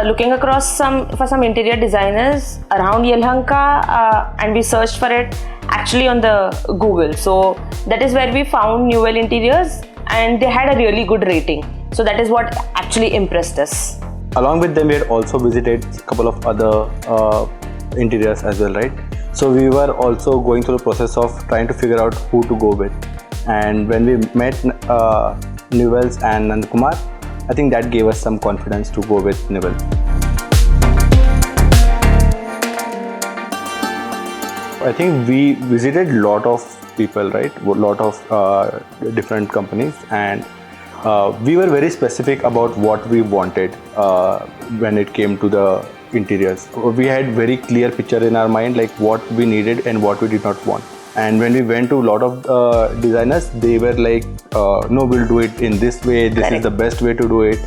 looking across for some interior designers around Yelahanka, and we searched for it actually on the Google. So that is where we found Newell Interiors, and they had a really good rating. So that is what actually impressed us. Along with them, we had also visited a couple of other interiors as well, right? So we were also going through the process of trying to figure out who to go with. And when we met Newell's and Nandakumar, I think that gave us some confidence to go with Newell. I think we visited a lot of people, right? A lot of different companies, and we were very specific about what we wanted when it came to the interiors. We had very clear picture in our mind, like what we needed and what we did not want. And when we went to a lot of designers, they were like, no, we'll do it in this way. This is the best way to do it.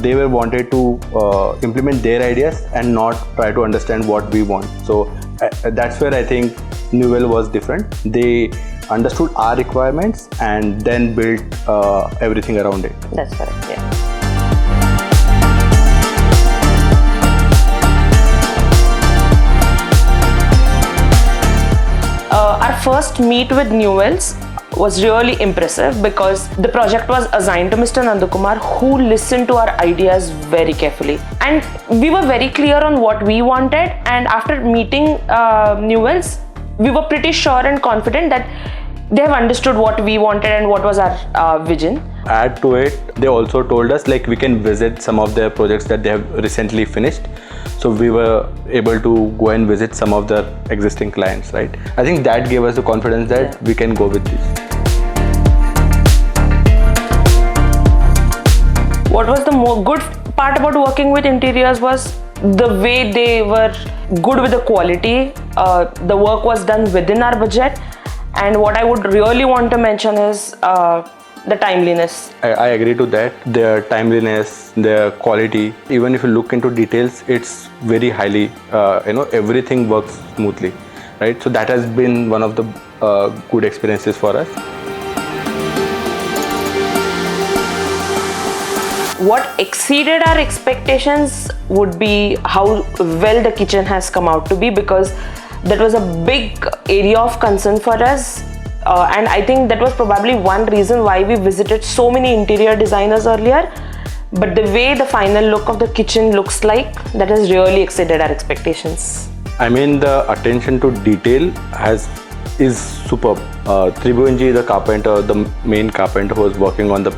They were wanted to implement their ideas and not try to understand what we want. So that's where I think Newell was different. They understood our requirements and then built everything around it. That's correct, yeah. Our first meet with Newell's was really impressive because the project was assigned to Mr. Nandakumar, who listened to our ideas very carefully. And we were very clear on what we wanted, and after meeting Newell's, we were pretty sure and confident that they have understood what we wanted and what was our vision. Add to it, they also told us like we can visit some of their projects that they have recently finished. So we were able to go and visit some of their existing clients, right? I think that gave us the confidence that we can go with this. What was the good part about working with interiors was the way they were good with the quality. The work was done within our budget. And what I would really want to mention is the timeliness. I agree to that. Their timeliness, their quality, even if you look into details, it's very highly, everything works smoothly, right? So that has been one of the good experiences for us. What exceeded our expectations would be how well the kitchen has come out to be, because that was a big area of concern for us. And I think that was probably one reason why we visited so many interior designers earlier. But the way the final look of the kitchen looks like, that has really exceeded our expectations. I mean, the attention to detail is superb. Tribhuvanji, the carpenter, the main carpenter who was working on the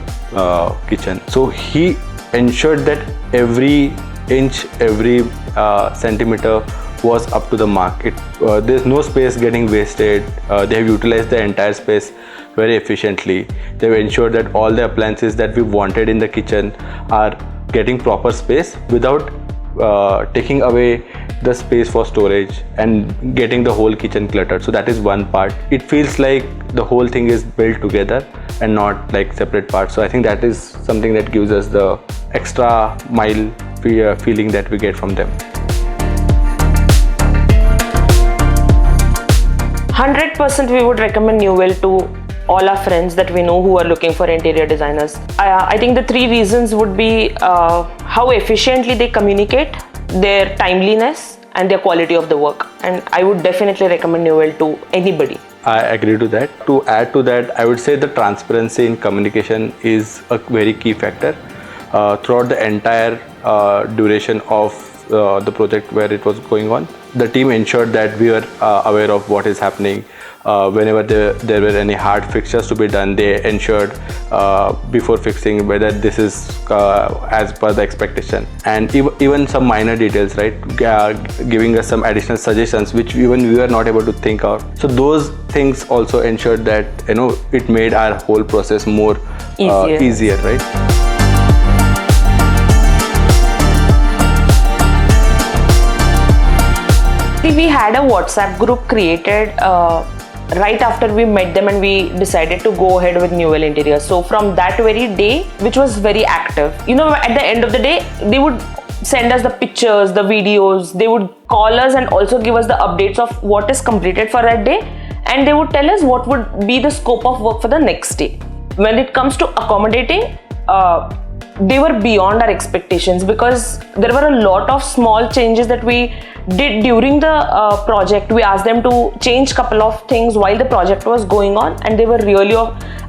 kitchen, so he ensured that every inch, every centimeter was up to the mark. There's no space getting wasted. They have utilized the entire space very efficiently. They've ensured that all the appliances that we wanted in the kitchen are getting proper space without taking away the space for storage and getting the whole kitchen cluttered. So that is one part. It feels like the whole thing is built together and not like separate parts. So I think that is something that gives us the extra mile feeling that we get from them. 100% we would recommend Newell to all our friends that we know who are looking for interior designers. I think the three reasons would be how efficiently they communicate, their timeliness, and their quality of the work. And I would definitely recommend Newell to anybody. I agree to that. To add to that, I would say the transparency in communication is a very key factor. Throughout the entire duration of the project where it was going on, the team ensured that we were aware of what is happening. Whenever there were any hard fixtures to be done, they ensured before fixing whether this is as per the expectation, and even some minor details, right? Giving us some additional suggestions which even we were not able to think of. So those things also ensured that it made our whole process more easier, right? We had a WhatsApp group created right after we met them, and we decided to go ahead with Newell Interiors. So from that very day, which was very active, at the end of the day, they would send us the pictures, the videos, they would call us and also give us the updates of what is completed for that day, and they would tell us what would be the scope of work for the next day. When it comes to accommodating, they were beyond our expectations, because there were a lot of small changes that we did during the project. We asked them to change couple of things while the project was going on, and they were really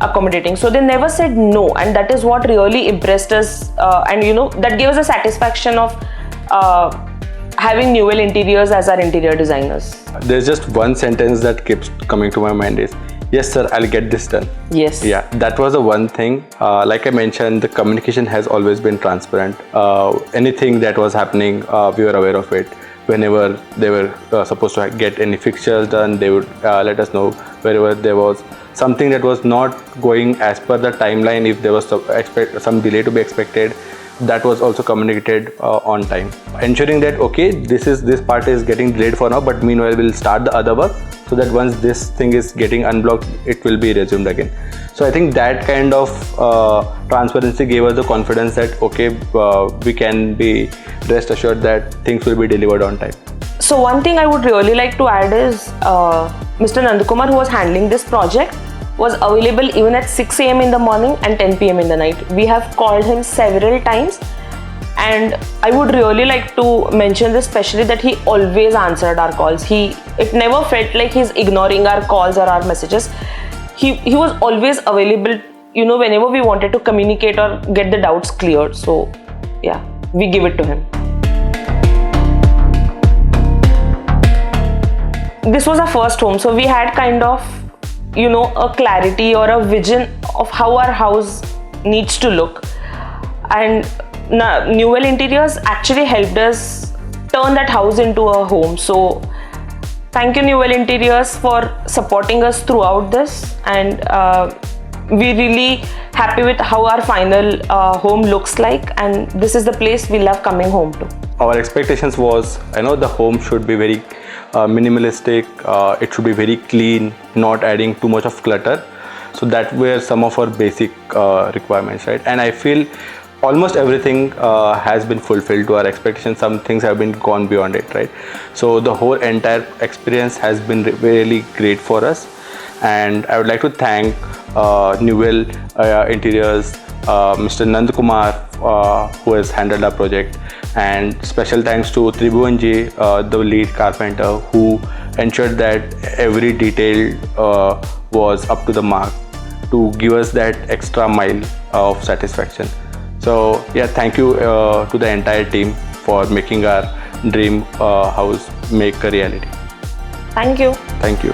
accommodating. So they never said no, and that is what really impressed us, and that gave us a satisfaction of having Newell Interiors as our interior designers. There's just one sentence that keeps coming to my mind is, yes sir, I'll get this done. Yes. Yeah, that was the one thing. Like I mentioned, the communication has always been transparent. Anything that was happening, we were aware of it. Whenever they were supposed to get any fixtures done, they would let us know. Wherever there was something that was not going as per the timeline, if there was some delay to be expected, that was also communicated on time, ensuring that okay, this part is getting delayed for now, but meanwhile we'll start the other work, so that once this thing is getting unblocked, it will be resumed again. So I think that kind of transparency gave us the confidence that okay, we can be rest assured that things will be delivered on time. So one thing I would really like to add is Mr. Nandakumar, who was handling this project, was available even at 6 a.m. in the morning and 10 p.m. in the night. We have called him several times, and I would really like to mention this especially, that he always answered our calls. It never felt like he's ignoring our calls or our messages. He was always available, whenever we wanted to communicate or get the doubts cleared. So yeah, we give it to him. This was our first home, so we had kind of a clarity or a vision of how our house needs to look, and Newell Interiors actually helped us turn that house into a home. So thank you, Newell Interiors, for supporting us throughout this, and we're really happy with how our final home looks like, and this is the place we love coming home to. Our expectations was, the home should be very minimalistic, it should be very clean, not adding too much of clutter. So that were some of our basic requirements, right? And I feel almost everything has been fulfilled to our expectations. Some things have been gone beyond it, right? So the whole entire experience has been really great for us, and I would like to thank Newell Interiors, Mr. Nandakumar, who has handled our project, and special thanks to Tribhuvanji, the lead carpenter, who ensured that every detail was up to the mark to give us that extra mile of satisfaction. So yeah, thank you to the entire team for making our dream house make a reality. Thank you. Thank you.